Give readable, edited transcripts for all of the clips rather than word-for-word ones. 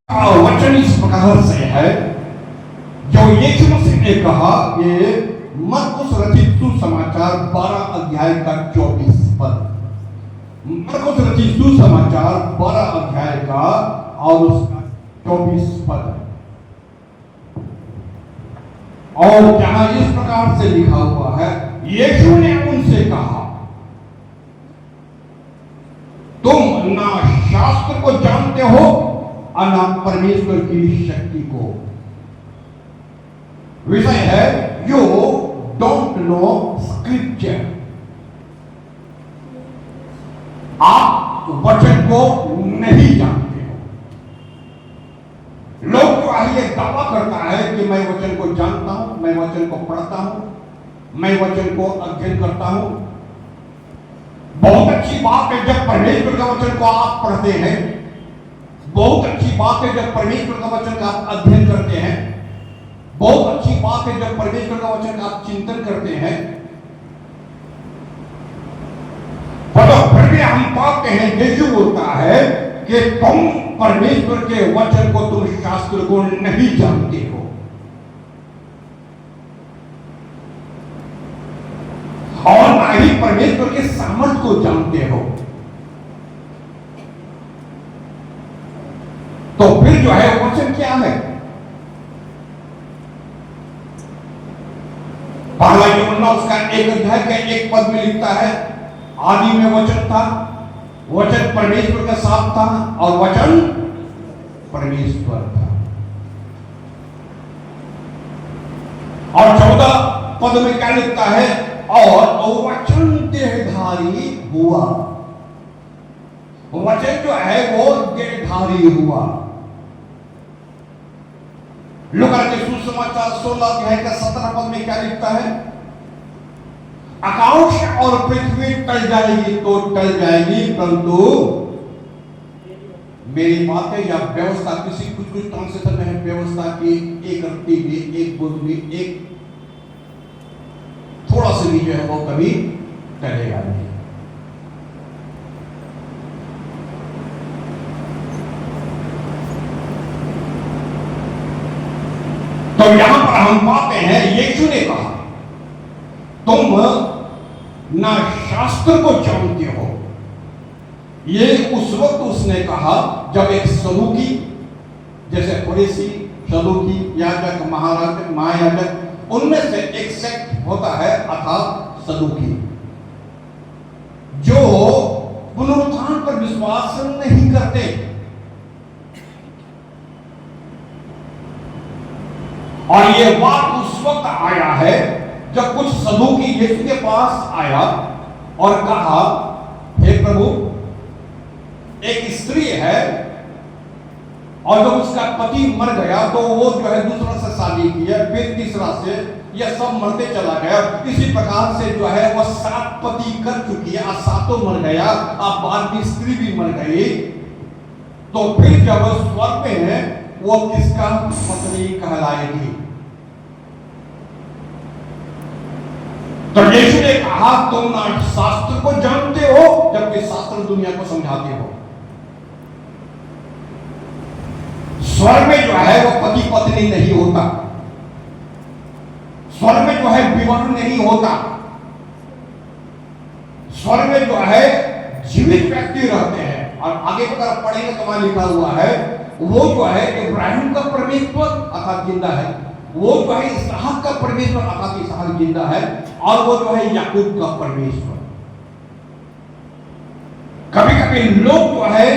वचन इस प्रकार से है जो यीशु मसीह ने कहा कि मरकुस रचित सुसमाचार 12 अध्याय का 24 पद। मरकुस रचित सुसमाचार 12 अध्याय का और उसका 24 पद। और जहां इस प्रकार से लिखा हुआ है, यीशु ने उनसे कहा, तुम ना शास्त्र को जानते हो और ना परमेश्वर की शक्ति को। विषय है यू डोंट नो स्क्रिप्चर। आप वचन को नहीं जानते हो। लोग जो है ये दावा करता है कि मैं वचन को जानता हूं, मैं वचन को पढ़ता हूं, मैं वचन को अध्ययन करता हूं। बहुत अच्छी बात है जब परमेश्वर का वचन को आप पढ़ते हैं, बहुत अच्छी बात है जब परमेश्वर का वचन का आप अध्ययन करते हैं, बहुत अच्छी बात है जब परमेश्वर का वचन का आप चिंतन करते हैं। पर फिर भी हम पाते हैं यीशु बोलता है कि तुम परमेश्वर के वचन को, तुम शास्त्र को नहीं जानते हो और ना ही परमेश्वर के सामर्थ को जानते हो। तो फिर जो है वचन क्या है? पहला यूहन्ना उसका 1 अध्याय का 1 पद में लिखता है, आदि में वचन था, वचन परमेश्वर के साथ था और वचन परमेश्वर था। और 14 पद में क्या लिखता है? और वचन देहधारी हुआ। वचन जो है वो देहधारी हुआ। लूका के सुसमाचार 16 अध्याय का 17 पद में क्या लिखता है? आकाश और पृथ्वी टल जाएगी तो टल जाएगी, परंतु मेरी बातें या व्यवस्था, किसी कुछ ट्रांसलेशन में है व्यवस्था की एक रत्ती भी, एक बुद्ध भी, एक थोड़ा सा भी जो है वो कभी टलेगा नहीं। तो यहां पर हम पाते हैं यीशु ने कहा, तुम ना शास्त्र को जानते हो। ये उस वक्त उसने कहा जब एक सदूकी, जैसे फरीसी, सदूकी, याजक, महाराजक, महायाजक, उनमें से एक सेक्ट होता है अर्थात सदूकी, जो पुनरुत्थान पर विश्वास नहीं करते। और ये बात उस वक्त आया है जब कुछ सदूकी यीशु के पास आया और कहा, हे प्रभु, एक स्त्री है और जब उसका पति मर गया तो वो जो है दूसरा से शादी की है, फिर तीसरा से, यह सब मरते चला गया। इसी प्रकार से जो है वह 7 पति कर चुकी है, 7 मर गया, अब बाद की स्त्री भी मर गई। तो फिर जब स्वर्ग में है वो किसका पत्नी कहलाएगी? तो यीशु ने कहा, तुम ना शास्त्र को जानते हो जबकि शास्त्र दुनिया को समझाते हो। स्वर्ग में जो है वो पति पत्नी नहीं होता, स्वर्ग में जो है विवाह नहीं होता, स्वर्ग में जो है जीवित व्यक्ति रहते हैं। और आगे की तरफ पढ़ेंगे तो वहां लिखा हुआ है, वो जो है इब्राहिम का परमेश्वर अर्थात जिंदा है, वो जो है इसहाक का परमेश्वर अर्थात इसहाक जिंदा है, और वो जो है याकूब का परमेश्वर। कभी कभी लोग जो है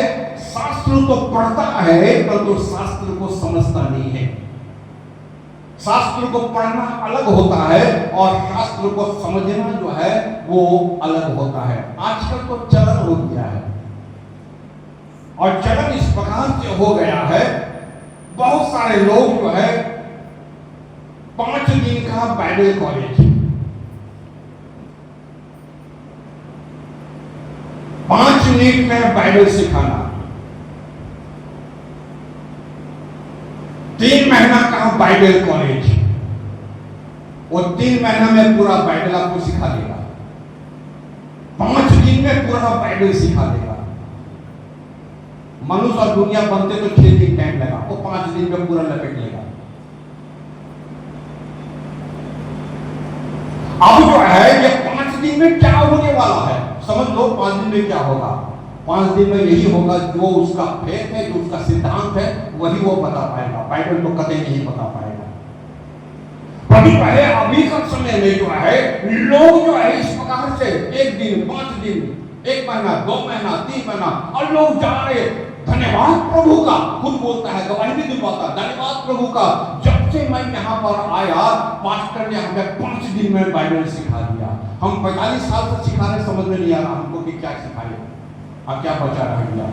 शास्त्र तो पढ़ता है परंतु शास्त्र को समझता नहीं है। शास्त्र को पढ़ना अलग होता है और शास्त्र को समझना जो है वो अलग होता है। आजकल तो चलन हो गया है और चलन इस प्रकार से हो गया है, बहुत सारे लोग जो है 5 दिन का बाइबल कॉलेज, 5 मिनट में बाइबल सिखाना, 3 महीना का बाइबल कॉलेज, वो 3 महीना में पूरा बाइबल आपको सिखा देगा, 5 दिन में पूरा बाइबल सिखा देगा। मनुष्य और दुनिया बनते तो 6 दिन टाइम लगा, वो 5 दिन में पूरा लपेट लेगा। अब जो है ये 5 दिन में क्या होने वाला है समझ लो। 5 दिन में क्या होगा? 5 दिन में यही होगा जो उसका फेथ है, जो उसका सिद्धांत है, वही वो बता पाएगा। बाइबल तो कभी नहीं बता पाएगा। अभी का समय में जो है लोग जो है इस प्रकार से 1 दिन, 5 दिन, 1 महीना, 2 महीना, 3 महीना, और लोग जा रहे। धन्यवाद प्रभु का, खुद बोलता है, गवाही भी दिलवाता, धन्यवाद प्रभु का, जब से मैं यहाँ पर आया पास्टर ने हमें 5 दिन में बाइबल सिखा दिया। हम 45 साल से सिखा रहे, समझ में नहीं आ रहा हमको कि क्या सिखाए, अब क्या बचा रह गया।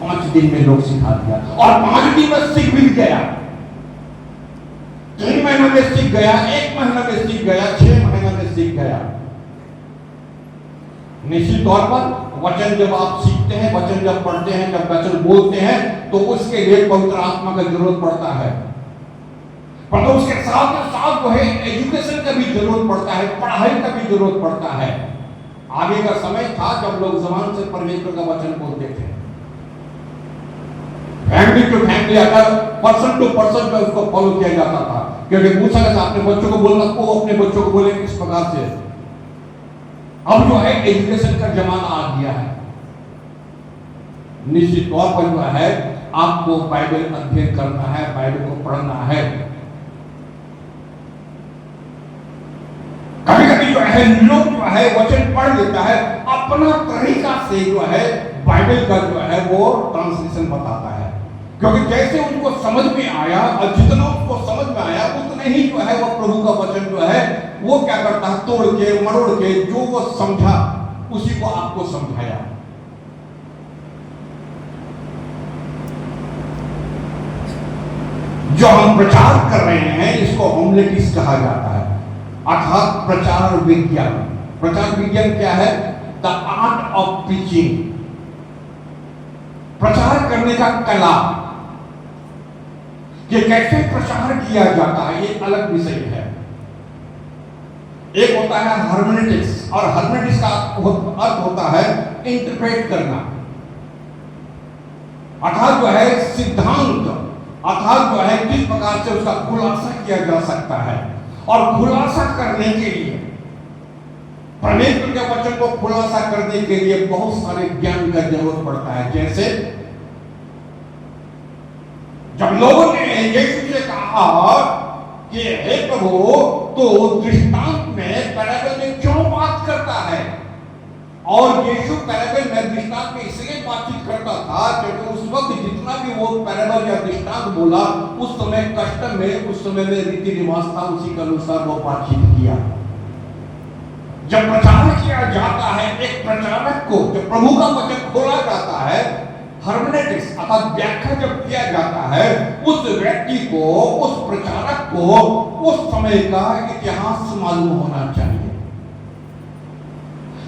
5 दिन में लोग सिखा दिया, और 5 दिन में सीख भी गया। 3 महीना में सीख गया, 1 महीना में सीख गया, 6 महीना में सीख गया। निश्चित तौर पर वचन जब आप सीखते हैं, वचन जब पढ़ते हैं, जब वचन बोलते हैं, तो उसके लिए पवित्र आत्मा की जरूरत पड़ता है। पर तो उसके साथ साथ जो है एजुकेशन का भी जरूरत पड़ता है, पढ़ाई का भी जरूरत पड़ता है। आगे का समय था जब लोग जबान से परमेश्वर का वचन बोलते थे, फैमिली टू फैमिली, अगर पर्सन टू पर्सन में उसको फॉलो किया जाता था। क्योंकि पूछा गया अपने बच्चों को बोलना, वो अपने बच्चों को बोले किस प्रकार से। अब जो है एजुकेशन का जमाना आ गया है। निश्चित तौर पर जो है आपको बाइबल अध्ययन करना है, बाइबल को पढ़ना है। कभी कभी जो है लोग जो है वचन पढ़ लेता है, अपना तरीका से जो है बाइबल का जो है वो ट्रांसलेशन बताता है। क्योंकि जैसे उनको समझ में आया, और जितना उनको समझ में आया उतने ही जो है वो प्रभु का वचन जो है वो क्या करता है, तोड़ के मरोड़ के जो वो समझा उसी को आपको समझाया। जो हम प्रचार कर रहे हैं इसको होमलेटिक्स कहा जाता है, अर्थात प्रचार विज्ञान। प्रचार विज्ञान क्या है? द आर्ट ऑफ प्रीचिंग, प्रचार करने का कला। कि कैसे प्रचार किया जाता है ये अलग विषय है। एक होता है हर्मेनेटिक्स, और हर्मेनेटिक्स का अर्थ होता है इंटरप्रेट करना, अर्थात जो है सिद्धांत, अर्थात जो है किस प्रकार से उसका खुलासा किया जा सकता है। और खुलासा करने के लिए, परमेश्वर के वचन को खुलासा करने के लिए बहुत सारे ज्ञान का जरूरत पड़ता है। जैसे जब लोगों ने यीशु से कहा कि हे प्रभु, तो दृष्टांत में, पैराबल में क्यों बात करता है? और यीशु पैराबल में, दृष्टांत में इसलिए बातचीत करता था क्योंकि उस वक्त जितना भी वो पैराबल या दृष्टांत बोला, उस समय कस्टम में, उस समय में रीति रिवाज था, उसी के अनुसार वो बातचीत किया। जब प्रचार किया जाता है, एक प्रचारक को जब प्रभु का वचन खोला जाता है, हर्मेनेटिक्स अर्थात व्याख्या जब किया जाता है, उस व्यक्ति को, उस प्रचारक को उस समय का इतिहास मालूम होना चाहिए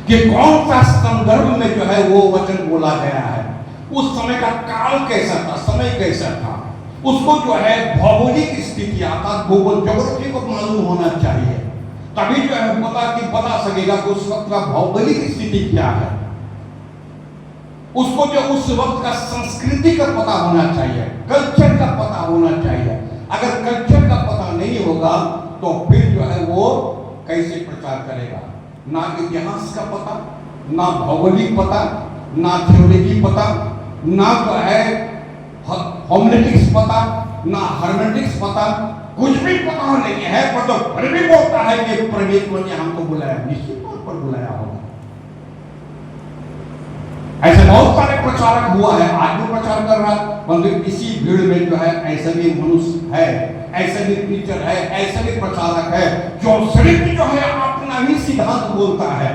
कि कौन सा संदर्भ में जो है वो वचन बोला गया है, उस समय का काल कैसा था, समय कैसा था, उसको जो है भौगोलिक स्थिति अर्थात भूगोल ज्योग्राफी को मालूम होना चाहिए। तभी जो है बता सकेगा कि उस वक्त का भौगोलिक स्थिति क्या है। उसको जो उस वक्त का संस्कृति का पता होना चाहिए, कल्चर का पता होना चाहिए। अगर कल्चर का पता नहीं होगा तो फिर जो है वो कैसे प्रचार करेगा? ना इतिहास का पता, ना भौगोलिक पता, ना थ्योलॉजी पता, ना जो है होमलेटिक्स पता, ना हर्मेनेटिक्स पता, कुछ भी पता नहीं है, पर तो फिर भी बोलता है कि परमेश्वर ने हमको बुलाया। निश्चित तौर पर बुलाया होगा। ऐसे बहुत सारे प्रचारक हुआ है, आज भी प्रचार कर रहा है, परंतु इसी भीड़ में जो है ऐसे भी मनुष्य है, ऐसे भी टीचर है, ऐसे भी प्रचारक है जो सिर्फ जो है अपना ही सिद्धांत बोलता है,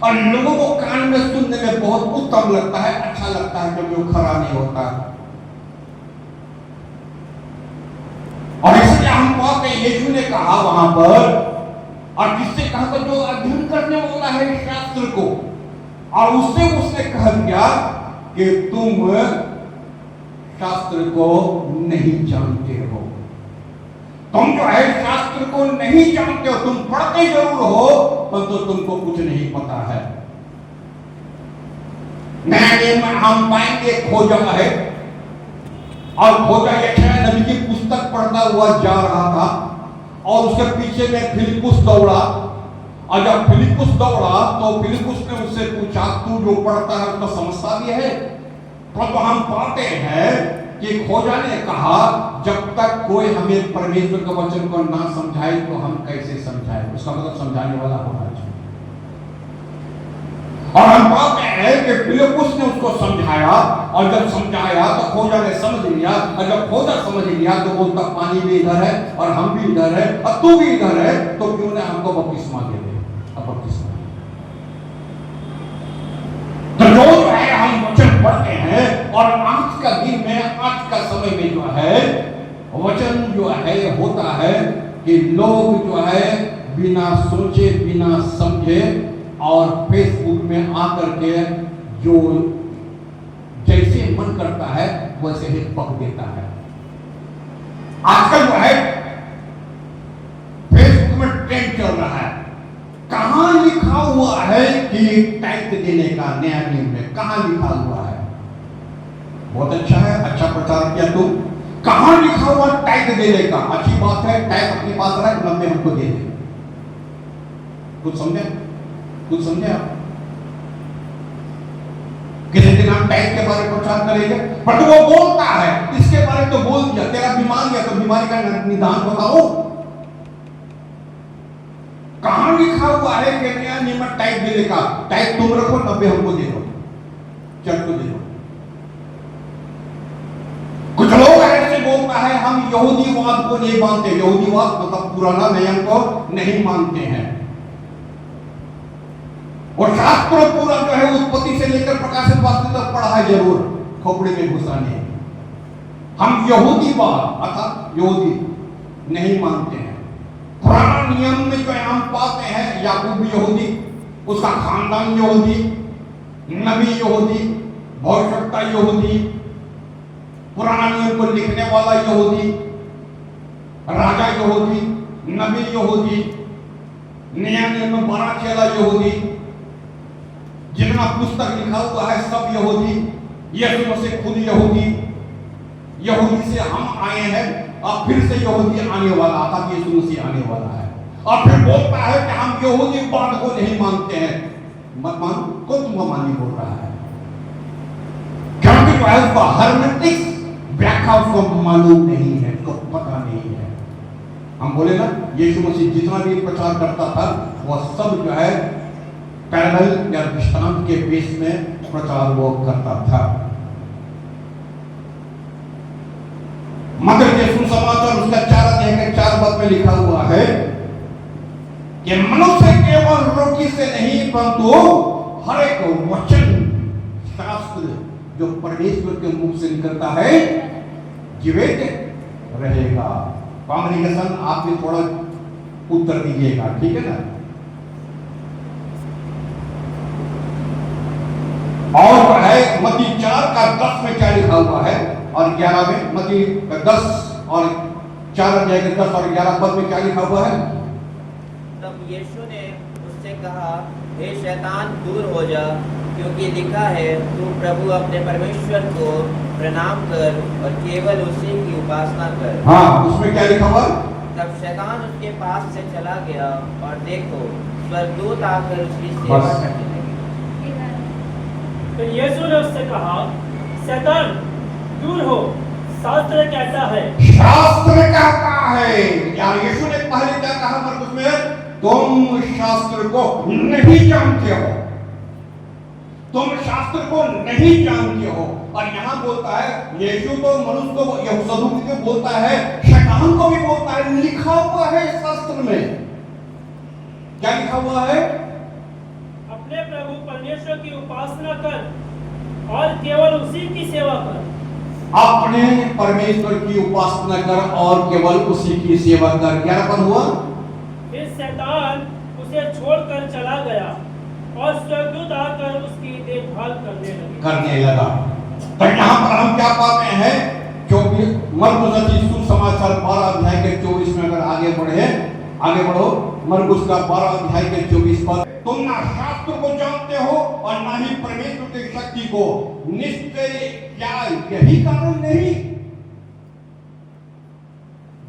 और लोगों को कान में सुनने में बहुत उत्तम लगता है, अच्छा लगता है, क्योंकि वो खरा नहीं होता। और इसलिए हम कहते हैं यीशु ने कहा वहां पर, और किससे कहा था? जो अध्ययन करने वाला है शास्त्र को, और उसने कह दिया कि तुम शास्त्र को नहीं जानते हो। तुम जो है शास्त्र को नहीं जानते हो, तुम पढ़ते जरूर हो परंतु तुमको कुछ नहीं पता है। नया नियम में हम पाएंगे खोजा है, और खोजा यशायाह नबी की पुस्तक पढ़ता हुआ जा रहा था और उसके पीछे में फिलिप्पुस दौड़ा, और जब फिलिप्पुस दौड़ा तो फिलिप्पुस ने उससे पूछा तू जो पढ़ता है उसको समझता भी है? तो हम पाते हैं कि खोजा ने कहा जब तक कोई हमें परमेश्वर के वचन को ना समझाए तो हम कैसे समझाए? उसका मतलब समझाने वाला होना चाहिए। और हम पाते हैं कि फिलिप्पुस ने उसको समझाया, और जब समझाया तो खोजा ने समझ लिया, और जब खोजा समझ लिया तो बोलता पानी भी इधर है और हम भी इधर है और तू भी इधर है, तो क्यों ना हमको बपतिस्मा दे दे। अब बपतिस्मा तो जो है हम वचन पढ़ते हैं, और आज का दिन में आज का समय में जो है वचन जो है होता है कि लोग जो है बिना सोचे बिना समझे और फेसबुक में आकर के जो जैसे मन करता है वैसे ही बक देता है। आजकल जो है फेसबुक में ट्रेंड चल रहा है, कहां लिखा हुआ है कि टैग देने का नया नियम में कहां लिखा हुआ है? बहुत अच्छा है, अच्छा प्रचार किया तुम। कहां लिखा हुआ टैग देने का? अच्छी बात है, टैग अपने पास रख, लंबे हमको दे दे। कुछ समझे? कुछ समझे आप? किसी दिन हम टैग के बारे में प्रचार करेंगे, बट वो बोलता है इसके बारे में तो बोल दिया, तेरा बीमारी है तो बीमारी का निदान बताओ। कहां लिखा हुआ है कि नया नियम में टैग देने का? टैग तुम रखो, 90 हमको दे दो, चल को दे दो। कुछ लोग ऐसे बोलता है हम यहूदीवाद को नहीं मानते, यहूदीवाद मतलब पुराना नियम को नहीं मानते हैं, और शास्त्र पूरा जो है उत्पत्ति से लेकर प्रकाशित वास्तु तक पढ़ा है जरूर, खोपड़ी में घुसाने। हम यहूदीवाद अर्थात यहूदी नहीं मानते हैं। पुराना नियम में जो है हम पाते हैं याकूब यहूदी, उसका खानदान यहूदी, नबी यहूदी, भविष्यवक्ता यहूदी, पुराना नियम को लिखने वाला यहूदी, राजा यहूदी, नबी यहूदी, नया नियम में 12 चेला यहूदी, जितना पुस्तक लिखा हुआ है सब यहूदी, यीशु मसीह खुद यहूदी, यहूदी से हम आए हैं और फिर से यहूदी आने वाला था, यीशु मसीह आने वाला है। और फिर बोलता है कि हम यहूदीवाद को नहीं मानते हैं। मत मानो, कौन तुमको मानने बोल रहा है? क्योंकि जो है उसको हर्मेटिक्स व्याख्या उसको मालूम नहीं है, उसको पता नहीं है। हम बोले ना यीशु मसीह जितना भी प्रचार करता था वह सब जो है पैरल या दृष्टांत के बेस में प्रचार वो करता था। मगर ये सुसमाचार उसका 4 अध्याय के 4 पद में लिखा हुआ है कि मनुष्य केवल रोटी से नहीं परंतु हर एक वचन शास्त्र जो परमेश्वर के मुख से निकलता है जीवित रहेगा। कांग्रेगेशन आप भी थोड़ा उत्तर दीजिएगा, ठीक है ना? और है मत्ती 4 का 10 में क्या लिखा हुआ है और 11 में, मत्ती 10 और 4 अध्याय के 10 और 11 पद में क्या लिखा हुआ है? तब यीशु ने उससे कहा, हे शैतान दूर हो जा, क्योंकि लिखा है तू प्रभु अपने परमेश्वर को प्रणाम कर और केवल उसी की उपासना कर। हाँ, उसमें क्या लिखा हुआ? तब शैतान उसके पास से चला गया और देखो स्वर्गदूत आकर उसकी सेवा करने लगे। तो यीशु ने उससे कहा, शैतान दूर हो, शास्त्र कहता है। शास्त्र कहता है। यार यीशु ने पहले क्या कहा मरकुस में? तुम शास्त्र को नहीं जानते हो, तुम शास्त्र को नहीं जानते हो। और यहाँ बोलता है यीशु तो मनुष्य को सदूकी को बोलता है, शैतान को भी बोलता है, लिखा हुआ है शास्त्र में। क्या लिखा हुआ है? अपने प्रभु परमेश्वर की उपासना कर और केवल उसी की सेवा कर। अपने परमेश्वर की उपासना कर और केवल उसी की सेवा कर। क्या पद हुआ? फिर शैतान उसे छोड़कर चला गया और स्वर्गदूत आकर उसकी देखभाल करने लगा। तो यहाँ पर हम क्या पाते हैं? क्योंकि मरकुस सुसमाचार 12 अध्याय के 24 में अगर आगे बढ़ो मरकुस का 12 अध्याय के 24 पद, तुम ना शास्त्र को जानते हो और ना ही परमेश्वर की शक्ति को। निश्चय क्या यही कारण नहीं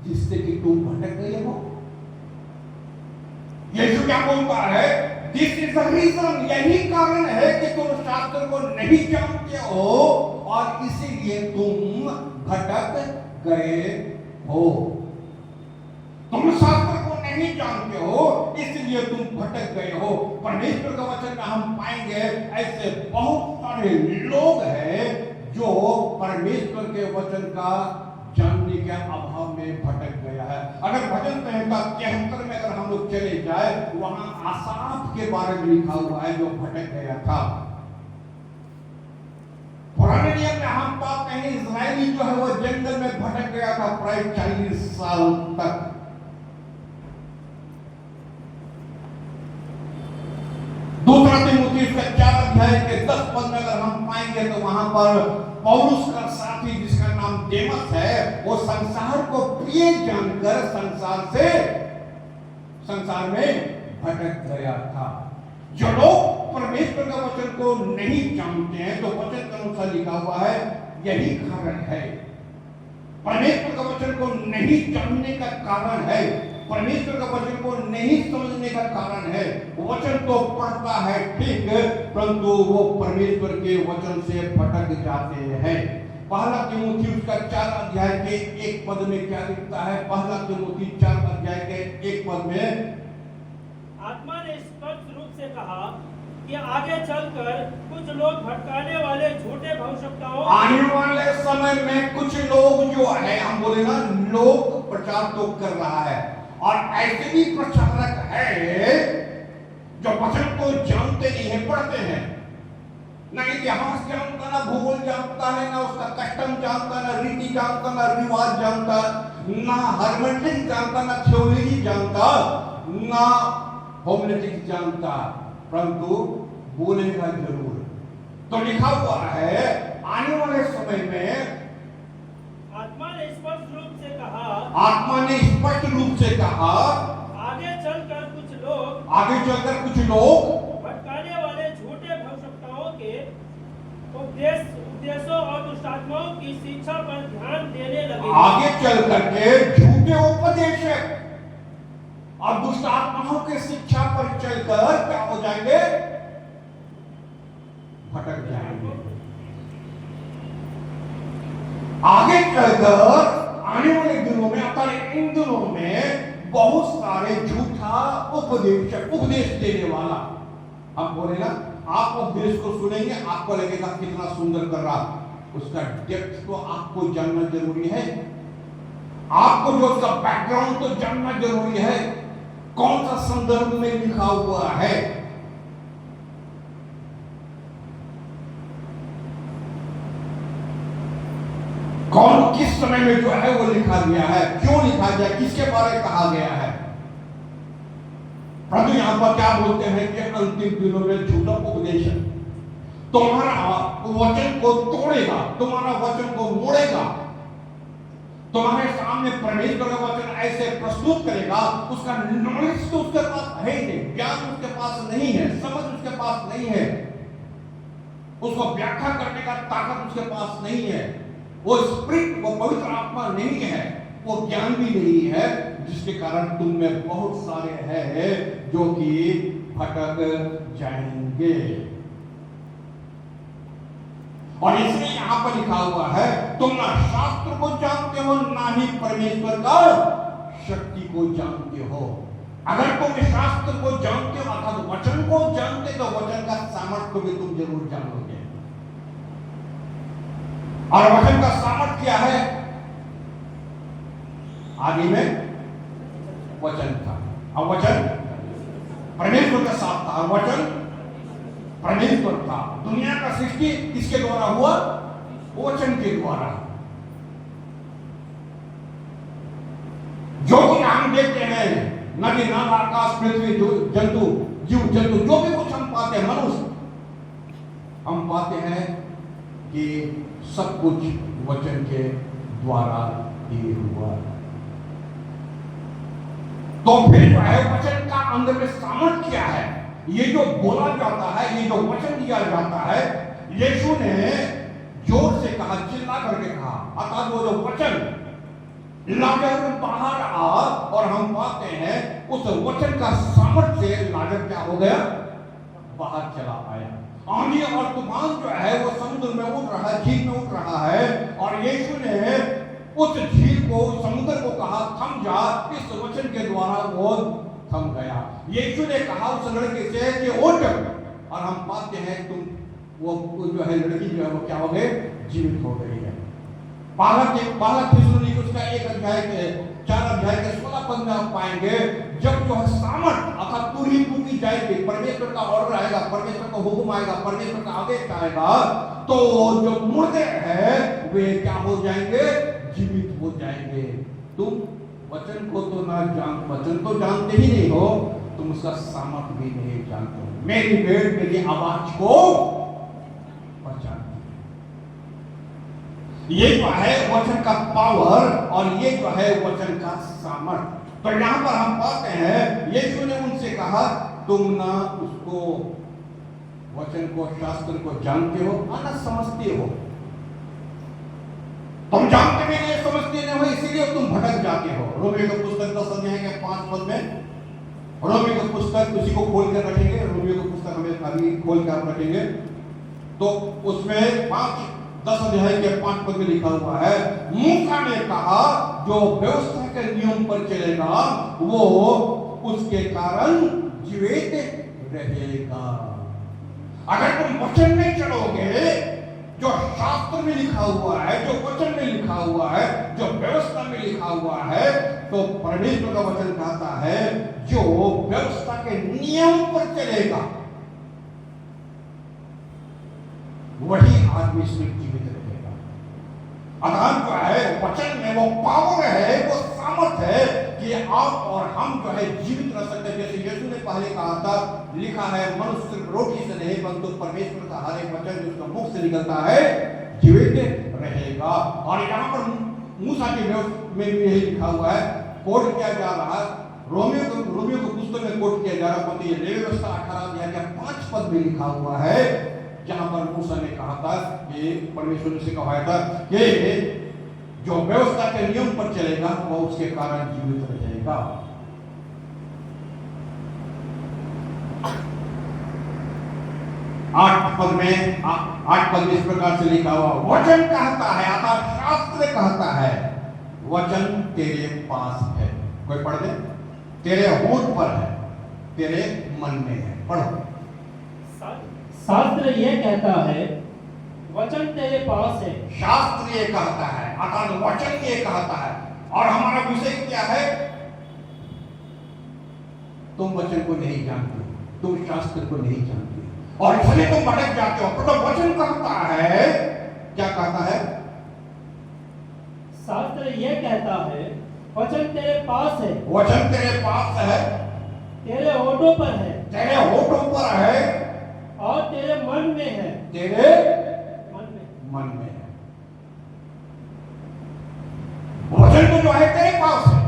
जिससे कि तुम भटक गए हो? यीशु क्या बोलता है? दिस इज द रीजन, यही कारण है कि तुम शास्त्र को नहीं जानते हो और इसीलिए तुम भटक गए हो। तुम शास्त्र को नहीं जानते हो इसलिए तुम भटक गए हो। परमेश्वर का वचन में हम पाएंगे ऐसे बहुत सारे लोग हैं जो परमेश्वर के वचन का जानने के अभाव में भटक गया है। अगर भजन संहिता 73 में अगर हम लोग चले जाए, वहां आसाफ के बारे में लिखा हुआ है जो भटक गया था। पुराने नियम में हम पाते हैं इजरायली जो है वो जंगल में भटक गया था प्राय 40 साल तक। दूसरा तीमुथियुस का 4 अध्याय के 10 पद में अगर हम पाएंगे तो वहां पर पौलुस का साथी जिसका नाम देमस है, वो संसार को प्रिय जानकर संसार में भटक गया था। जो लोग परमेश्वर का वचन को नहीं जानते हैं तो वचन के अनुसार लिखा हुआ है यही कारण है। परमेश्वर का वचन को नहीं जानने का कारण है, परमेश्वर का वचन को नहीं समझने का कारण है। वचन तो पढ़ता है ठीक, परंतु वो परमेश्वर के वचन से भटक जाते हैं। पहला तीमुथियुस का 4 अध्याय के 1 पद में क्या लिखता है? पहला तीमुथियुस 4 अध्याय के 1 पद में आत्मा ने स्पष्ट रूप से कहा कि आगे चलकर कुछ लोग भटकाने वाले झूठे भविष्यवक्ताओं, आने वाले समय में कुछ लोग जो है, हम बोले ना, लोग प्रचार तो कर रहा है और ऐसे भी प्रचारक है जो वचन को जानते नहीं है, पढ़ते हैं, ना इतिहास जानता, ना भूगोल जानता है, ना उसका कस्टम जानता, ना रीति जानता, ना रिवाज जानता, ना हार्मेटिक्स जानता, ना थ्योलॉजी जानता, ना होमिलेटिक्स जानता, परंतु बोलेगा जरूर। तो लिखा हुआ है आने वाले समय में आत्मा ने स्पष्ट रूप से कहा, आत्मा ने स्पष्ट रूप से कहा आगे चलकर कुछ लोग भटकाने वाले झूठे भविष्यवक्ताओं के उपदेशों और दुष्टात्माओं की शिक्षा पर ध्यान देने लगे। आगे चल करके झूठे उपदेशक और दुष्ट आत्माओं के शिक्षा पर चलकर क्या हो जाएंगे? भटक जाएंगे। आगे चलकर आने वाले दिनों में, अतः इन दिनों में बहुत सारे झूठा उपदेश देने वाला, हम बोले ना, आप उपदेश को सुनेंगे आपको लगेगा कितना सुंदर कर रहा, उसका डेप्थ तो आपको जानना जरूरी है। आपको जो उसका बैकग्राउंड तो जानना जरूरी है, कौन सा संदर्भ में लिखा हुआ है। कौन किस समय में जो है वो लिखा गया है, क्यों लिखा गया, किसके बारे में कहा गया है। परंतु यहां पर क्या बोलते हैं कि अंतिम दिनों में झूठा उपदेश तुम्हारा वचन को तोड़ेगा, तुम्हारा वचन को मोड़ेगा, तुम्हारे सामने परमेश्वर का वचन ऐसे प्रस्तुत करेगा, उसका नॉलेज तो उसके पास है ही नहीं, ज्ञान उसके पास नहीं है, समझ उसके पास नहीं है, उसको व्याख्या करने का ताकत उसके पास नहीं है, वो स्पिरिट, वो पवित्र आत्मा नहीं है, वो ज्ञान भी नहीं है, जिसके कारण तुम में बहुत सारे हैं जो कि भटक जाएंगे। और इसलिए यहां पर लिखा हुआ है तुम ना शास्त्र को जानते हो ना ही परमेश्वर का शक्ति को जानते हो। अगर तुम शास्त्र को जानते हो अर्थात वचन को जानते तो वचन का सामर्थ्य को भी तुम जरूर जानोगे। और वचन का सामर्थ्य क्या है? आदि में वचन था और वचन परमेश्वर के साथ था, वचन परमेश्वर था। दुनिया का सृष्टि किसके द्वारा हुआ? वचन के द्वारा। जो कुछ हम देखते हैं, नदी नाल आकाश पृथ्वी जंतु जीव जंतु जो भी कुछ हम पाते हैं, मनुष्य हम पाते हैं कि सब कुछ वचन के द्वारा ही हुआ। तो फिर जो है वचन का अंदर में सामर्थ क्या है? ये जो बोला जाता है, ये जो वचन दिया जाता है, यीशु ने जोर से कहा, चिल्ला करके कहा, अर्थात वो जो वचन लाजर बाहर आ, और हम पाते हैं उस वचन का सामर्थ्य से लाजर क्या हो गया? बाहर चला आया। आंधी और तूफान जो है वो समुद्र में उठ रहा है, झील में उठ रहा है, और यीशु ने उस झील को, समुद्र को कहा थम जा। इस वचन के द्वारा वो थम गया। यीशु ने कहा उस लड़के से कि उठ, और हम पाते हैं तुम वो जो है लड़की जो है वो क्या हो गई? जीवित हो गई है। बालक थिस्सलुनीके उसका 1 अध्याय के 4 अध्याय के 16 पद में आप पाएंगे, जब जो है सामर्थ अर्थात पूरी की जाएगी, परमेश्वर का ऑर्डर आएगा, परमेश्वर का हुक्म आएगा, परमेश्वर का आदेश आएगा, तो जो मुर्दे हैं वे क्या हो जाएंगे? जीवित हो जाएंगे। तुम वचन को तो वचन तो जानते ही नहीं हो, तुम उसका सामर्थ भी नहीं जानते हो। मेरी भेड़ मेरी आवाज को पहचानती है। ये जो है वचन का पावर, और ये जो है वचन का सामर्थ। तो यहां पर हम पाते हैं यीशु ने उनसे कहा, तुम ना उसको वचन को, शास्त्र को जानते हो, ना समझते हो। तुम जानते भी नहीं, समझते नहीं हो, इसीलिए तुम भटक जाते हो। रोमियो की पुस्तक 10 अध्याय के 5 पद में, रोमियो की पुस्तक उसी को खोल कर रखेंगे, रोमियो की पुस्तक हमें अभी खोल कर आप रखेंगे, तो उसमें 10 अध्याय के 5 पद में लिखा हुआ है, मूसा ने कहा जो व्यवस्था के नियम पर चलेगा वो उसके कारण जीवित रहेगा। अगर तुम वचन में चलोगे, जो शास्त्र में लिखा हुआ है, जो वचन में लिखा हुआ है, जो व्यवस्था में लिखा हुआ है, तो परमेश्वर का वचन कहता है जो व्यवस्था के नियम पर चलेगा वही आदमी इसमें जीवित रहेगा। अर्थात जो है वचन में वो पावर है, वो सामर्थ है कि आप और हम जो है जीवित रह सकते हैं। जैसे यीशु ने पहले कहा था, लिखा है मनुष्य सिर्फ रोटी से नहीं परंतु परमेश्वर का हर एक वचन जो उसका मुख से निकलता है जीवित रहेगा। और यहाँ पर मूसा के में भी यही लिखा हुआ है, कोट किया जा रहा है, रोमियो की पुस्तक में कोट किया जा रहा है, लेवी व्यवस्था 18 अध्याय के 5 पद में लिखा हुआ है, जहां पर मूसा ने कहा था कि परमेश्वर ने कहा था कि जो व्यवस्था के नियम पर चलेगा वह उसके कारण जीवित रहेगा। 8 पद में इस प्रकार से लिखा हुआ, वचन कहता है, अर्थात शास्त्र कहता है, वचन तेरे पास है। कोई पढ़ दे, तेरे होंठ पर है, तेरे मन में है। पढ़ो। शास्त्र ये कहता है, वचन तेरे पास है। शास्त्र ये कहता है, अर्थात वचन ये कहता है। और हमारा विषय क्या है? तुम वचन को नहीं जानते, तुम शास्त्र को नहीं जानते, और इसलिए तुम भटक जाते हो। तो वचन कहता है, क्या कहता है? शास्त्र ये कहता है, वचन तेरे पास है। वचन तेरे पास है, तेरे होठों पर है, तेरे होठों पर है, और तेरे मन में है, तेरे मन में है। वचन तो जो है तेरे पास है,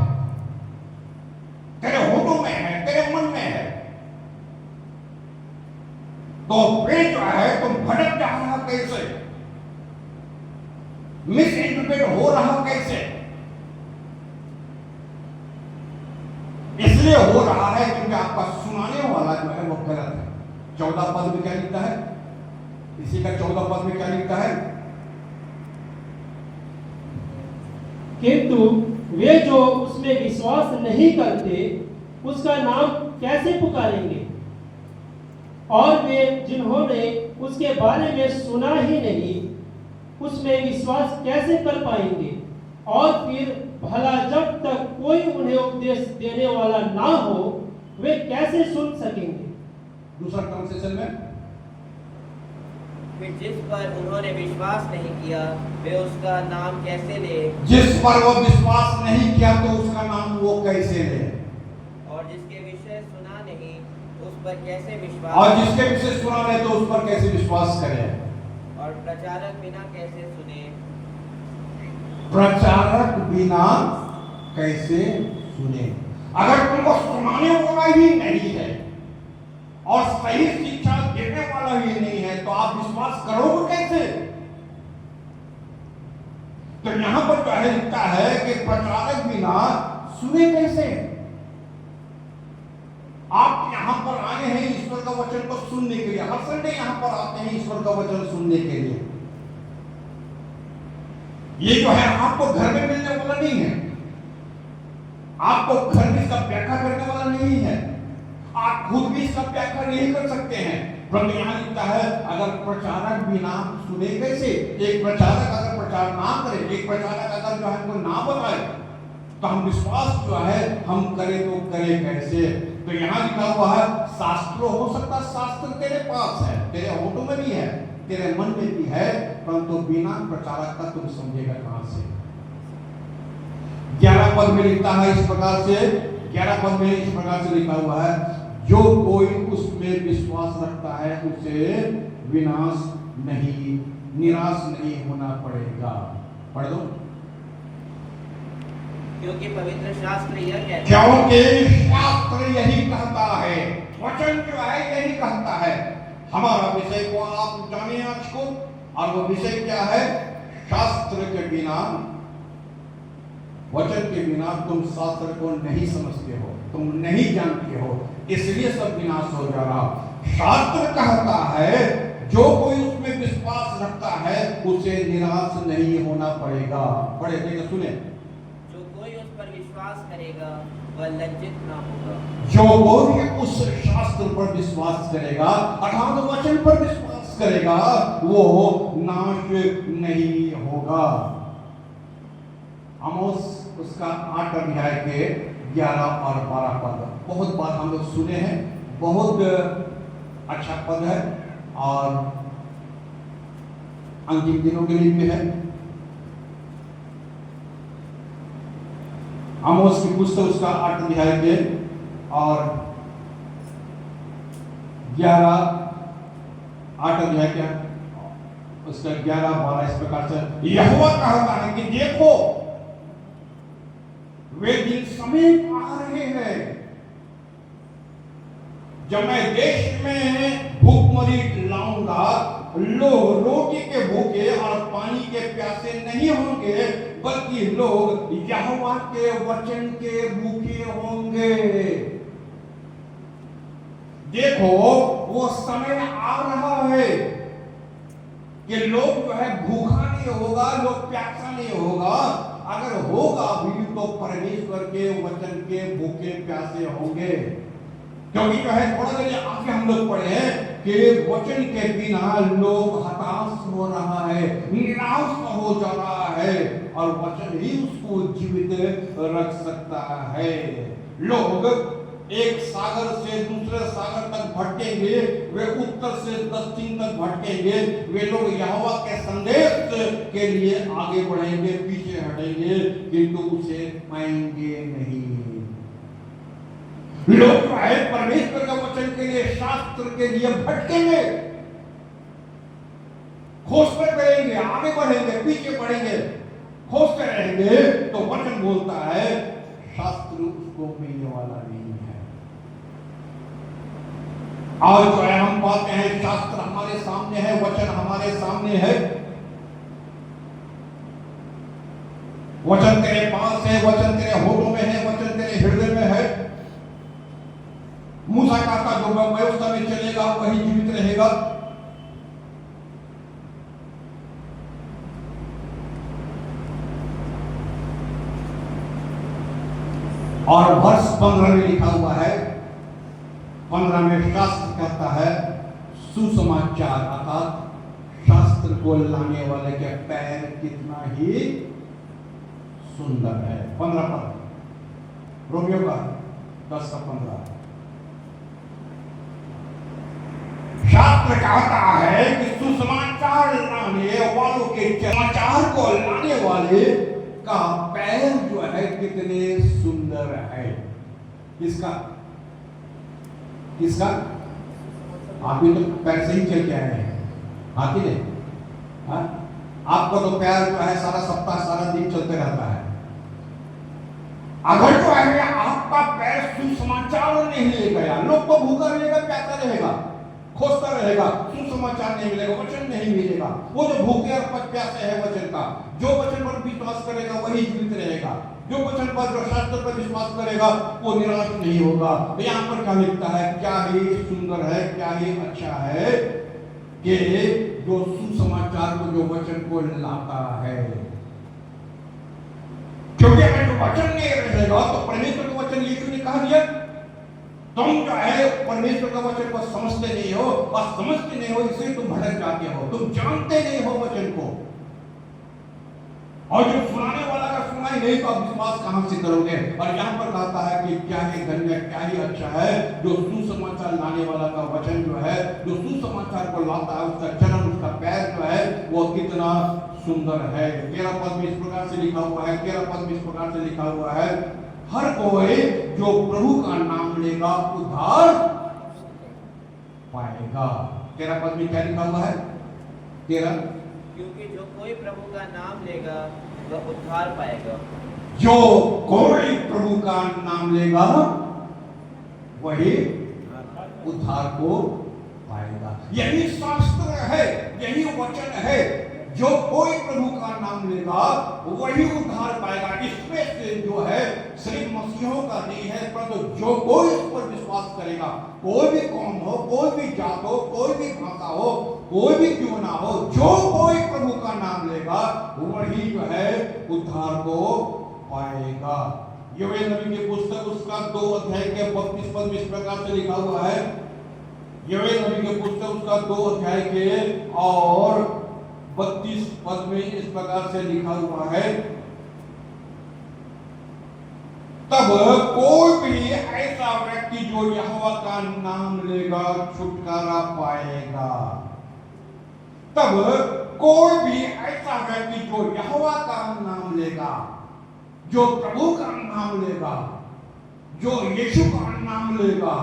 तेरे होठों में है, तेरे मन में है। तो फिर जो है तुम भटक जा रहा कैसे? मिस इंटरप्रेट हो रहा कैसे? इसलिए हो रहा है क्योंकि आपका सुनाने वाला जो है वो गलत है। 14 पद में क्या लिखता है? इसी का 14 पद में क्या लिखता है? किंतु वे जो उसमें विश्वास नहीं करते उसका नाम कैसे पुकारेंगे? और वे जिन्होंने उसके बारे में सुना ही नहीं उसमें विश्वास कैसे कर पाएंगे? और फिर भला जब तक कोई उन्हें उपदेश देने वाला ना हो वे कैसे सुन सकेंगे? दूसरा ट्रांसलेशन में, फिर जिस पर उन्होंने विश्वास नहीं किया वे उसका नाम कैसे ले? जिस पर वो विश्वास नहीं किया तो उसका नाम वो कैसे ले? और जिसके विषय सुना नहीं उस पर कैसे विश्वास? और जिसके विषय सुना नहीं तो उस पर कैसे विश्वास करें? और प्रचारक बिना कैसे सुने? प्रचारक बिना कैसे सुने? अगर तुमको सुनाने वाला ही नहीं है और सही शिक्षा देने वाला ही नहीं है तो आप विश्वास करोगे कैसे? तो यहां पर जो है लिखता है कि प्रचारक बिना सुने कैसे? आप यहां पर आए हैं ईश्वर का वचन को सुनने के लिए, हर संडे यहां पर आते हैं ईश्वर का वचन सुनने के लिए। ये जो है आपको घर में मिलने वाला नहीं है, आपको घर में इसका व्याख्या करने वाला नहीं है, आप खुद भी इसका व्याख्या नहीं कर सकते हैं। परंतु यहां लिखता है अगर प्रचारक बिना सुने कैसे? एक प्रचारक अगर प्रचार ना करे, एक प्रचारक अगर जो है को ना बताए तो हम विश्वास जो है हम करें तो करें कैसे? तो यहां लिखा हुआ है शास्त्र हो सकता है, शास्त्र तेरे पास है, तेरे होठों में भी है, तेरे मन में भी है, परंतु बिना प्रचारक का तुम समझेगा कहां से? 11 पद में लिखता है इस प्रकार से, 11 पद में इस प्रकार से लिखा हुआ है जो कोई उसमें विश्वास रखता है उसे विनाश नहीं, निराश नहीं होना पड़ेगा। पढ़ दो। क्योंकि पवित्र शास्त्र यह कहता है, क्योंकि शास्त्र यही कहता है, वचन जो है यही कहता है। हमारा विषय को आप जाने आज को, और वो विषय क्या है? शास्त्र के बिना, वचन के बिना तुम शास्त्र को नहीं समझते हो, तुम नहीं जानते हो, इसलिए सब विनाश हो जा रहा। शास्त्र कहता है जो कोई उसमें विश्वास रखता है उसे निराश नहीं होना पड़ेगा। पढ़े देखिए सुने, जो कोई उस पर विश्वास करेगा वह लज्जित ना होगा। जो कोई उस शास्त्र पर विश्वास करेगा अर्थात वचन पर विश्वास करेगा वो नाश नहीं होगा। आमोस उसका 8 अध्याय के 11 और 12 पद बहुत बार हम लोग सुने हैं, बहुत अच्छा पद है और अंतिम दिनों के लिए भी है। आमोस की पुस्तक उसका 8 अध्याय के और 8 अध्याय के उसका 11-12 इस प्रकार से यहोवा कहता है कि देखो वे दिन समीप आ रहे हैं जब मैं देश में भूखमरी लाऊंगा, लोग रोटी के भूखे और पानी के प्यासे नहीं होंगे बल्कि लोग यहोवा के वचन के भूखे होंगे। देखो वो समय आ रहा है कि लोग जो है भूखा नहीं होगा, लोग प्यासा नहीं होगा, अगर होगा भी तो परमेश्वर के वचन के भूखे प्यासे होंगे। क्योंकि जो है थोड़ा देर आगे हम लोग पढ़े हैं कि वचन के बिना लोग हताश हो रहा है, निराश हो जा रहा है और वचन ही उसको जीवित रख सकता है। लोग एक सागर से दूसरे सागर तक भटकेंगे, वे उत्तर से दक्षिण तक भटकेंगे, वे लोग यहोवा के संदेश के लिए आगे बढ़ेंगे, पीछे हटेंगे, किंतु उसे पाएंगे नहीं। लोग जो है परमेश्वर का वचन के लिए, शास्त्र के लिए भटकेंगे, खोजते रहेंगे, आगे बढ़ेंगे, पीछे बढ़ेंगे, खोजते रहेंगे, तो वचन बोलता है शास्त्र उसको मिलने वाला नहीं है। आज जो है हम पाते हैं शास्त्र हमारे सामने है, वचन हमारे सामने है, वचन तेरे पास है, वचन तेरे होठों में है, वचन तेरे हृदय में है। मूसा कहता जो व्यवस्था में चलेगा वही जीवित रहेगा। और वर्ष 15 में लिखा हुआ है, 15 में शास्त्र कहता है सुसमाचार अर्थात शास्त्र को लाने वाले के पैर कितना ही सुंदर है। 15 पद रोमियो का 10 का 15। शास्त्र कहता है कि सुसमाचार लाने वालों के, समाचार को लाने वाले का पैर जो है कितने सुंदर है। किसका किसका? आप भी तो पैर से ही चल के आए हैं, हाँ कि नहीं? हाँ? आपका तो पैर जो है सारा सप्ताह सारा दिन चलते रहता है। अगर जो है आपका पैर है सुसमाचार नहीं ले गया। लोग को भूखा रहेगा, प्यासा रहेगा, खोजता रहेगा, सुसमाचार नहीं मिलेगा, वचन नहीं मिलेगा। वो जो भूखे और प्यासे है वचन का, जो वचन पर विश्वास करेगा वही जीवित रहेगा। जो वचन पर, जो शास्त्र पर विश्वास करेगा वो निराश नहीं होगा। तो यहाँ पर क्या लिखता है, क्या ही सुंदर है, क्या ही अच्छा है कि जो सुसमाचार को, जो वचन को लाता है। क्योंकि अगर जो वचन नहीं रहेगा तो परमेश्वर का वचन यीशु ने कहा दिया, तुम जो है परमेश्वर का वचन को समझते नहीं हो, और समझते नहीं हो इसलिए तुम भटक जाते हो, तुम जानते नहीं हो वचन को। और जो सुनाने वाला का सुनाई नहीं तो आप विश्वास कहां से करोगे। और यहाँ पर कहता है कि क्या ही धन्य, क्या ही अच्छा है जो सुसमाचार लाने वाला का वचन जो है, जो सुसमाचार को लाता है, उसका चरण, उसका पैर जो है वो कितना सुंदर है। 13 पद में इस प्रकार से लिखा हुआ है, 13 पद में इस प्रकार से लिखा हुआ है, हर कोई जो प्रभु का नाम लेगा उद्धार पाएगा। 13 पद में क्या लिखा हुआ है, 13, क्योंकि जो कोई प्रभु का नाम लेगा वह उद्धार पाएगा। जो कोई प्रभु का नाम लेगा वही उद्धार को पाएगा। यही शास्त्र है, यही वचन है, जो कोई प्रभु का नाम लेगा वही उद्धार पाएगा। इसमें से जो है सिर्फ मसीहों का नहीं है, परंतु जो कोई इस पर विश्वास करेगा, कोई भी कौम हो, कोई भी जात हो, कोई भी भाषा हो, कोई भी क्यों ना हो, जो कोई प्रभु का नाम लेगा वही जो है उद्धार को पाएगा। योएल नबी की पुस्तक उसका 2 अध्याय के 32 पद में इस प्रकार से लिखा हुआ है। योएल नबी की पुस्तक उसका 2 अध्याय के और 32 पद में इस प्रकार से लिखा हुआ है, तब कोई भी ऐसा व्यक्ति जो यहोवा का नाम लेगा छुटकारा पाएगा। तब कोई भी ऐसा व्यक्ति जो यहोवा का नाम लेगा, जो प्रभु का नाम लेगा, जो यीशु का नाम लेगा,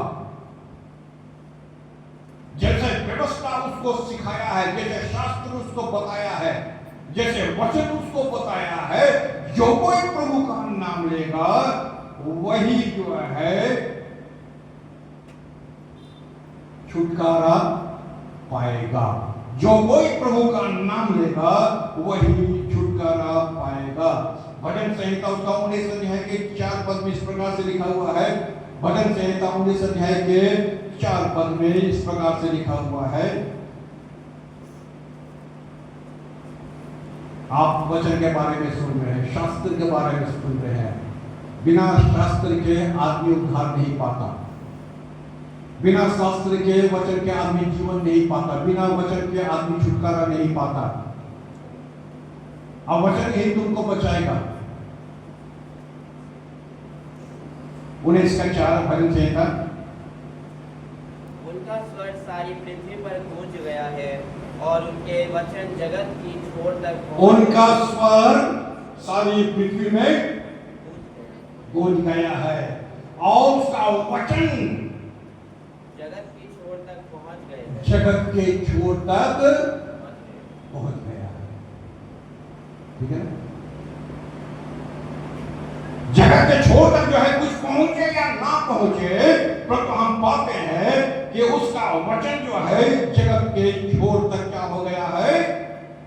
जैसे व्यवस्था उसको सिखाया है, जैसे शास्त्र उसको बताया है, जैसे वचन उसको बताया है, जो कोई प्रभु का नाम लेगा वही जो है छुटकारा पाएगा। जो कोई प्रभु का नाम लेगा वही छुटकारा पाएगा। भजन संहिता उसका 19 अध्याय के 4 पद में इस प्रकार से लिखा हुआ है। भजन संहिता 19 अध्याय के 4 पद में इस प्रकार से लिखा हुआ है। आप वचन के बारे में सुन रहे हैं, शास्त्र के बारे में सुन रहे हैं। बिना शास्त्र के आदमी उद्धार नहीं पाता, बिना शास्त्र के वचन के आदमी जीवन नहीं पाता, बिना वचन के आदमी छुटकारा नहीं पाता। अब वचन ही तुमको बचाएगा। 19 का 4 भजन संहिता। उनका स्वर सारी पृथ्वी पर गूंज गया है और उनके वचन जगत की छोर तक उनका स्वर सारी पृथ्वी में गूंज गया है और उसका वचन जगत की छोर तक पहुंच गए हैं। जगत के छोर तक पहुंच गया है। ठीक है ना? जगत के छोर तक जो है कुछ पहुंचे या ना पहुंचे, परंतु हम पाते हैं कि उसका वचन जो है जगत के छोर तक क्या हो गया है,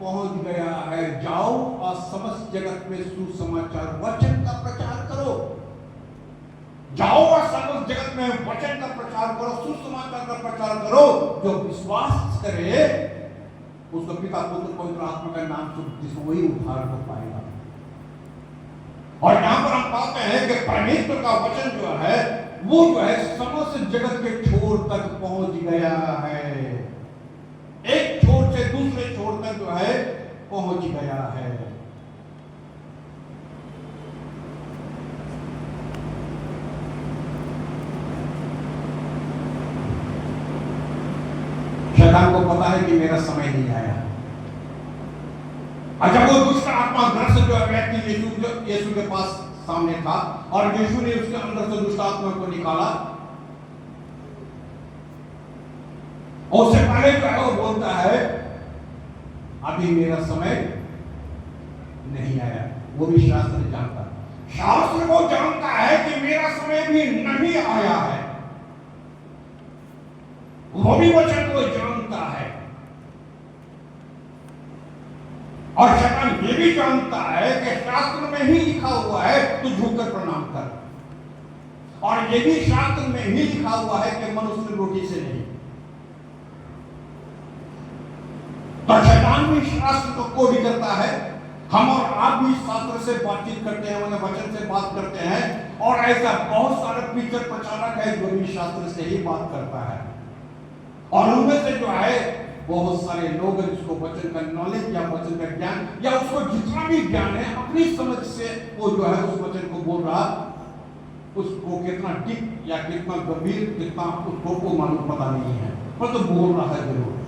पहुंच गया है। जाओ और समस्त जगत में सुसमाचार वचन का प्रचार करो। जाओ और समस्त जगत में वचन का प्रचार करो, सुसमाचार का प्रचार करो। जो विश्वास करे उसको पिता पुत्र पवित्र आत्मा का नाम सुन, जिसको वही उद्धार को पाएगा। और यहां पर हम पाते हैं कि परमेश्वर का वचन जो है वो जो है समस्त जगत के छोर तक पहुंच गया है। एक छोर से दूसरे छोर तक जो है पहुंच गया है। शैतान को पता है कि मेरा समय नहीं आया। और जब वो दुष्ट आत्मा घर से जो व्यक्ति यीशु के पास सामने था और यीशु ने उसके अंदर से दुष्ट आत्मा को निकाला, और उससे पहले जो है वो बोलता है अभी मेरा समय नहीं आया। वो भी शास्त्र जानता, शास्त्र को जानता है कि मेरा समय भी नहीं आया है, वो भी वचन को जानता है। और शैतान ये भी जानता है कि शास्त्र में ही लिखा हुआ है तू झुककर प्रणाम कर, और ये भी शास्त्र में ही लिखा हुआ है कि मनुष्य रोटी से नहीं। तो शैतान भी शास्त्र को कोडी करता है। हम और आप भी शास्त्र से बातचीत करते हैं, उन्हें वचन से बात करते हैं, और ऐसा बहुत सारे प्रचार प्रचारक है जो भी शास्त्र से ही बात करता है। और उनमें से जो है बहुत सारे लोग जिसको वचन का नॉलेज या वचन का ज्ञान या उसको जितना भी ज्ञान है अपनी समझ से वो जो है उस वचन को बोल रहा, उसको कितना डीप या कितना गंभीर, कितना उसको को मालूम पता नहीं है, पर तो बोल रहा है जरूर।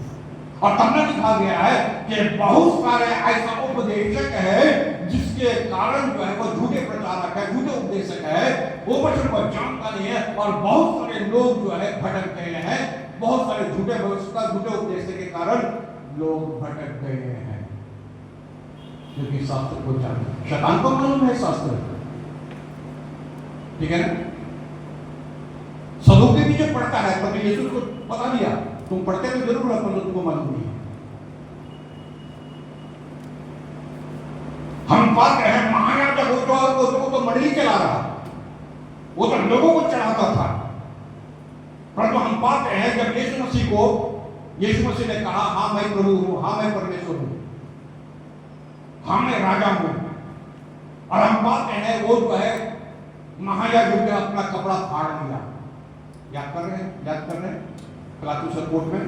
और तब में लिखा गया है कि बहुत सारे ऐसा उपदेशक है जिसके कारण जो है वो झूठे प्रचारक है, झूठे उपदेशक है, वो वचन को जानता नहीं है, और बहुत सारे लोग जो है भटक गए हैं। बहुत सारे झूठे भविष्यता, झूठे उपदेश के कारण लोग भटक गए हैं, क्योंकि शास्त्र को जानते। शैतान को मालूम है शास्त्र, ठीक है ना। सदूकी भी जो पढ़ता है, पर यीशु को पता दिया तुम पढ़ते तो जरूर हो, पर तुमको मालूम नहीं है। हम बात रहे हैं महायाजक वो तो मंडली चला रहा, वो तो लोगों को चढ़ाता था। परंतु हम पाते हैं जब यीशु मसीह ने कहा हाँ मैं प्रभु हूं, हाँ मैं परमेश्वर हूं, हाँ मैं राजा हूं, और हम पाते हैं वो जो है महायाजक ने अपना कपड़ा फाड़ दिया। याद कर रहे हैं पिलातुस रिपोर्ट में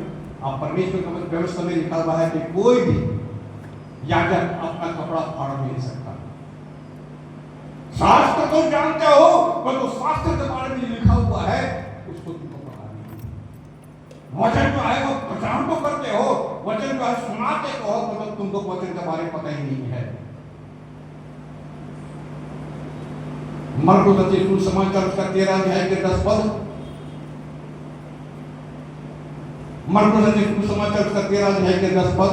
आप परमेश्वर की व्यवस्था में लिखा हुआ है कि कोई भी याजक अपना कपड़ा फाड़ नहीं सकता। शास्त्र तो जानते हो, पर तो शास्त्र के बारे में लिखा हुआ है उसको तुमको पता नहीं। वचन जो है वो प्रचार तो करते हो, वचन जो है सुनाते तो हो, मतलब तुमको वचन के बारे में पता ही नहीं है। मरकुस रचित सुसमाचार उसका 13 अध्याय के 10 पद, मरकुस रचित सुसमाचार उसका 13 अध्याय के 10 पद,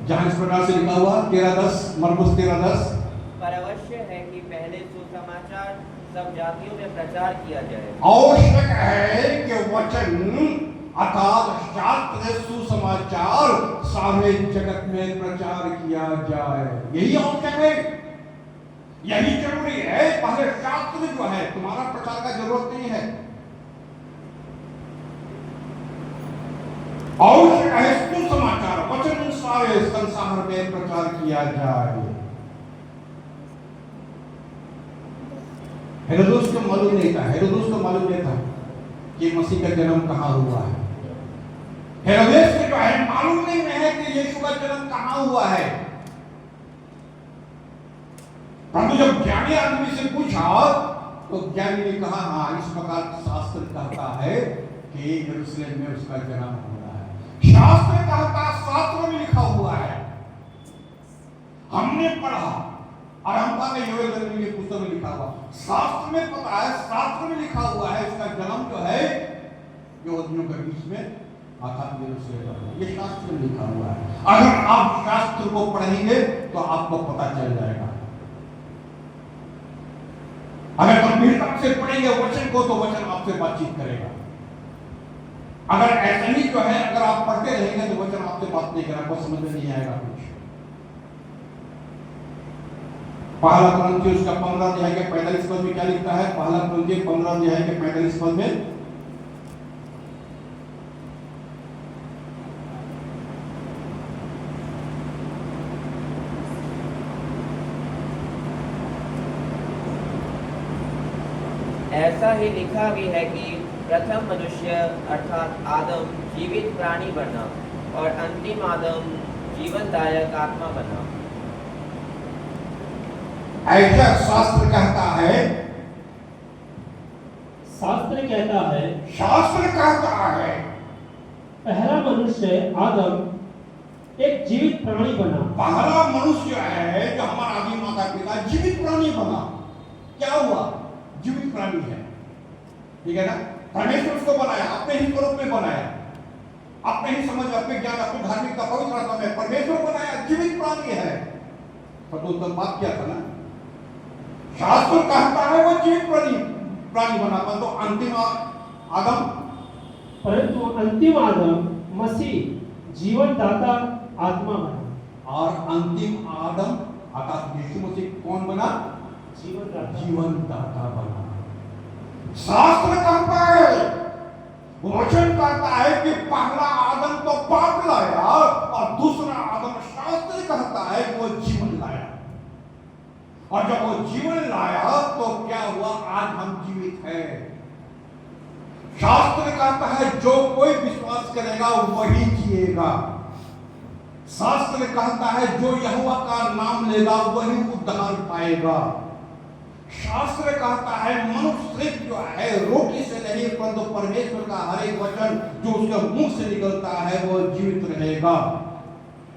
जहां इस प्रकार से लिखा हुआ 13:10, मरकुस 13:10। पर अवश्य है कि पहले सुसमाचार सब जातियों में प्रचार किया जाए। आवश्यक है कि वचन अर्थात शास्त्र सुसमाचार सारे जगत में प्रचार किया जाए। यही आवश्यक है, यही जरूरी है। पहले शास्त्र जो है तुम्हारा प्रचार का जरूरत नहीं है, आवश्यक है सुसमाचार वचन सारे संसार में प्रचार किया जाए। हेरोदेस को मालूम नहीं था, हेरोदेस को मालूम नहीं था कि मसीह का जन्म कहाँ हुआ है। हेरोदेस को जो है मालूम नहीं है कि यीशु का जन्म कहाँ हुआ है। परंतु जब ज्ञानी आदमी से पूछा तो ज्ञानी ने कहा हाँ इस प्रकार शास्त्र कहता है कि यरूशलेम में उसका जन्म हुआ है। शास्त्र कहता, शास्त्र में लिखा हुआ है, हमने पढ़ा, और हम पाते योएल नबी की पुस्तक में लिखा हुआ, शास्त्र में पता है, शास्त्र में लिखा हुआ है उसका जन्म जो है यहूदियों के बीच में अर्थात यरूशलेम में। ये शास्त्र में लिखा हुआ है। अगर आप शास्त्र को पढ़ेंगे तो आपको पता चल जाएगा। अगर गंभीरता से पढ़ेंगे वचन को तो वचन आपसे बातचीत करेगा। अगर ऐसा ही जो है अगर आप पढ़ते रहेंगे तो वचन आपसे बात नहीं करेगा, आपको समझ में नहीं आएगा कुछ। पहला कुरिन्थियों उसका 15 अध्याय के 45 पद में क्या लिखता है? पहला कुरिन्थियों 15 अध्याय के 45 पद में ऐसा ही लिखा भी है कि प्रथम मनुष्य अर्थात आदम जीवित प्राणी बना और अंतिम आदम जीवनदायक आत्मा बना। ऐसा शास्त्र कहता है, शास्त्र कहता है, शास्त्र कहता है पहला मनुष्य आदम एक जीवित प्राणी बना। पहला मनुष्य है जो हमारा आदि माता पिता जीवित प्राणी बना। क्या हुआ? जीवित प्राणी है, ठीक है ना। परमेश्वर उसको बनाया, अपने ही स्वरूप में बनाया, अपने ही समझ, अपने ज्ञान, अपने धार्मिकता, पवित्र आत्मा में परमेश्वर बनाया, जीवित प्राणी है। तो बात क्या था ना, शास्त्र कहता है वो जीवित प्राणी बना, तो अंतिम आदम, परंतु अंतिम आदम मसीह जीवन दाता आत्मा बना। और अंतिम आदम अर्थात यीशु मसीह कौन बना? जीवन दाता बना। शास्त्र कहता है, वचन कहता है कि पहला आदम तो पाप लाया और दूसरा आदम शास्त्र कहता है कि वो जीवन लाया। और जब वो जीवन लाया तो क्या हुआ? आज हम जीवित हैं। शास्त्र कहता है जो कोई विश्वास करेगा वही जिएगा। शास्त्र कहता है जो यहोवा का नाम लेगा वही उद्धार पाएगा। शास्त्र कहता है मनुष्य सिर्फ जो है रोटी से नहीं परंतु परमेश्वर का हर एक वचन जो उसके मुंह से निकलता है वो जीवित रहेगा।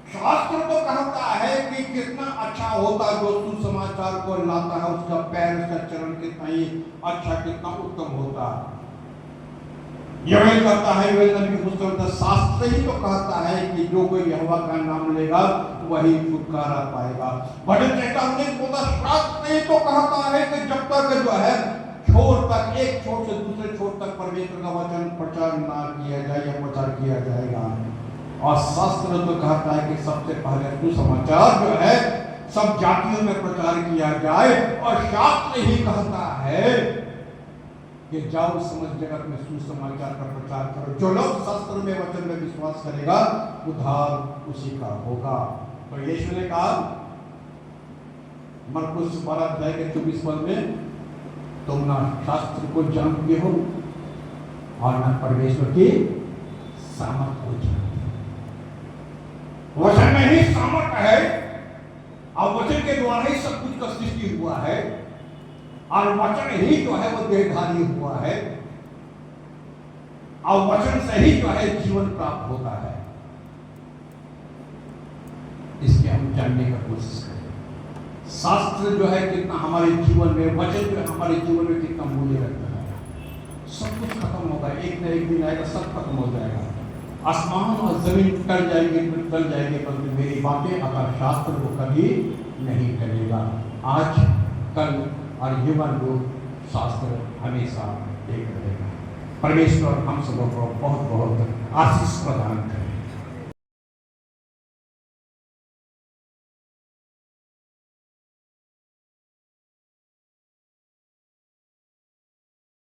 शास्त्र तो कहता है कि कितना अच्छा होता जो सुसमाचार को लाता है, उसका पैर उसका चरण कितना ही अच्छा कितना उत्तम होता। यही कहता है नबी की पुस्तक में, शास्त्र ही तो कहता है कि जो कोई यहोवा का नाम लेगा वही छुटकारा पाएगा। भजन कहता हमने बोला शास्त्र ही तो कहता है कि जब तक जो है छोर तक एक छोर से दूसरे छोर तक परमेश्वर का वचन प्रचार ना किया जाए या प्रचार किया जाएगा। और शास्त्र तो कहता है कि सबसे पहले सुसमाचार जो है सब जातियों में प्रचार किया जाए। और शास्त्र ही कहता है कि जाओ समस्त जगत में सुसमाचार का प्रचार करो। जो लोग शास्त्र में वचन में विश्वास करेगा उद्धार उसी का होगा। तो यीशु ने कहा मरकुस 12:24 में, तुम ना शास्त्र को जानते हो और ना परमेश्वर की सामर्थ को जानते। वचन में ही सामर्थ है और वचन के द्वारा ही सब कुछ का सृष्टि हुआ है और वचन ही जो है वो देहधारी हुआ है और वचन से ही जो है जीवन प्राप्त होता है। इसके हम जानने का कोशिश करें। शास्त्र जो है कितना हमारे जीवन में, वचन जो है हमारे जीवन में कितना मूल्य रखता है। सब कुछ खत्म होगा, एक न एक दिन आएगा सब खत्म हो जाएगा। आसमान और जमीन टल जाएंगे परंतु मेरी बातें अगर शास्त्र को कभी नहीं टलेगा। आज कल और जीवन को शास्त्र हमेशा एक रहेगा। परमेश्वर हम सबों को बहुत बहुत आशीष प्रदान करें।